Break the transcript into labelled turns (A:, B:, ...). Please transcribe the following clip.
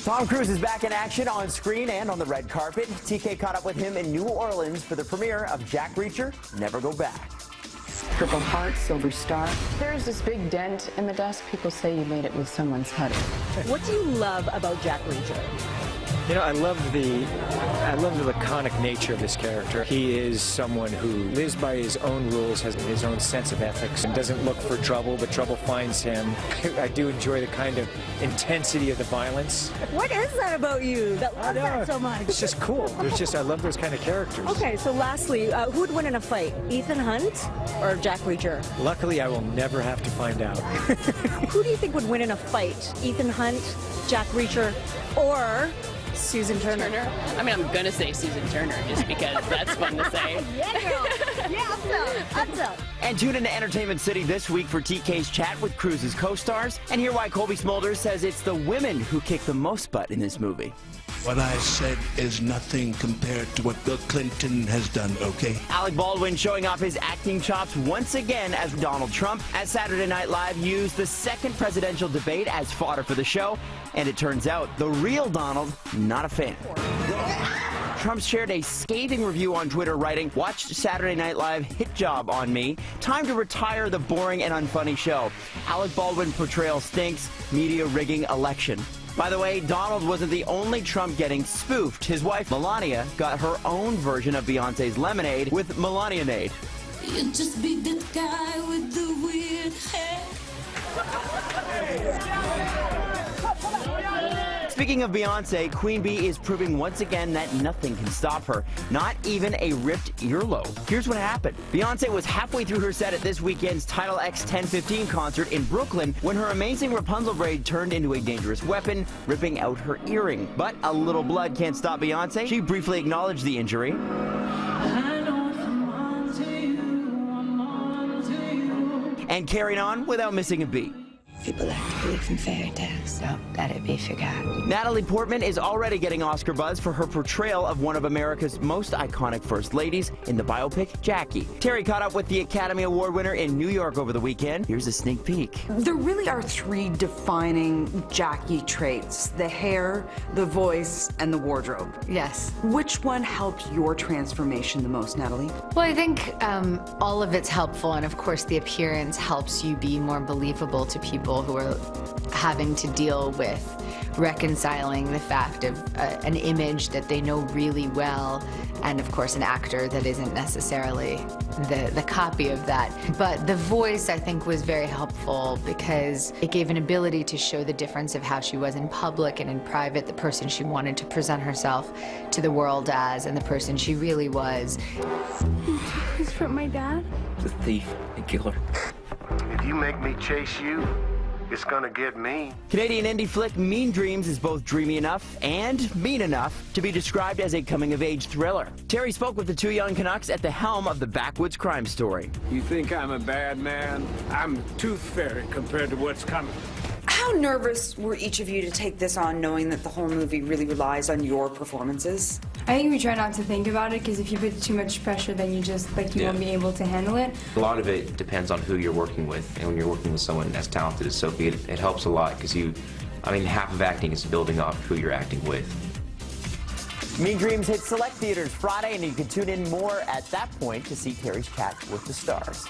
A: Tom Cruise is back in action on screen and on the red carpet. TK caught up with him in New Orleans for the premiere of Jack Reacher, Never Go Back.
B: Purple Heart, Silver Star.
C: There's this big dent in the desk. People say you made it with someone's honey.
D: What do you love about Jack Reacher?
E: You know, I love the laconic nature of this character. He is someone who lives by his own rules, has his own sense of ethics, and doesn't look for trouble, but trouble finds him. I do enjoy the kind of intensity of the violence.
D: What is that about you that loves that so much?
E: It's just cool. I love those kind of characters.
D: Okay, so lastly, who would win in a fight? Ethan Hunt or Jack Reacher?
E: Luckily, I will never have to find out.
D: Who do you think would win in a fight? Ethan Hunt, Jack Reacher, or Susan Turner?
F: I mean, I'm gonna say Susan Turner just because that's fun to say.
D: Yeah, girl. Yeah, up top.
A: And tune into Entertainment City this week for TK's chat with Cruise's co-stars, and hear why Colby Smulders says it's the women who kick the most butt in this movie.
G: What I said is nothing compared to what Bill Clinton has done, okay?
A: Alec Baldwin showing off his acting chops once again as Donald Trump, as Saturday Night Live used the second presidential debate as fodder for the show, and it turns out the real Donald, not a fan. Trump shared a scathing review on Twitter, writing, "Watched Saturday Night Live, hit job on me. Time to retire the boring and unfunny show. Alec Baldwin portrayal stinks. Media rigging election." By the way, Donald wasn't the only Trump getting spoofed. His wife, Melania, got her own version of Beyonce's Lemonade with Melania-nade.
H: You just be that guy with the weird hair.
A: Speaking of Beyonce, Queen Bee is proving once again that nothing can stop her, not even a ripped earlobe. Here's what happened. Beyonce was halfway through her set at this weekend's Title X 1015 concert in Brooklyn when her amazing Rapunzel braid turned into a dangerous weapon, ripping out her earring. But a little blood can't stop Beyonce. She briefly acknowledged the injury. And carried on without missing a beat.
B: People like to believe in fairy tales, so let it be forgot.
A: Natalie Portman is already getting Oscar buzz for her portrayal of one of America's most iconic first ladies in the biopic Jackie. Terry caught up with the Academy Award winner in New York over the weekend. Here's a sneak peek.
I: There really are three defining Jackie traits: the hair, the voice, and the wardrobe.
J: Yes.
I: Which one helped your transformation the most, Natalie?
J: Well, I think all of it's helpful, and of course the appearance helps you be more believable to people who are having to deal with reconciling the fact of an image that they know really well, and of course an actor that isn't necessarily the copy of that. But the voice, I think, was very helpful because it gave an ability to show the difference of how she was in public and in private, the person she wanted to present herself to the world as, and the person she really was.
C: He's from my dad?
K: The thief and killer.
L: If you make me chase you, it's gonna get mean.
A: Canadian indie flick Mean Dreams is both dreamy enough and mean enough to be described as a coming-of-age thriller. Terry spoke with the two young Canucks at the helm of the backwoods crime story.
M: You think I'm a bad man? I'm a tooth fairy compared to what's coming.
I: How nervous were each of you to take this on, knowing that the whole movie really relies on your performances?
N: I think we try not to think about it, because if you put too much pressure, then you won't be able to handle it.
K: A lot of it depends on who you're working with, and when you're working with someone as talented as Sophie, it helps a lot because half of acting is building off who you're acting with.
A: Mean Dreams hits select theaters Friday, and you can tune in more at that point to see Terry's chat with the stars.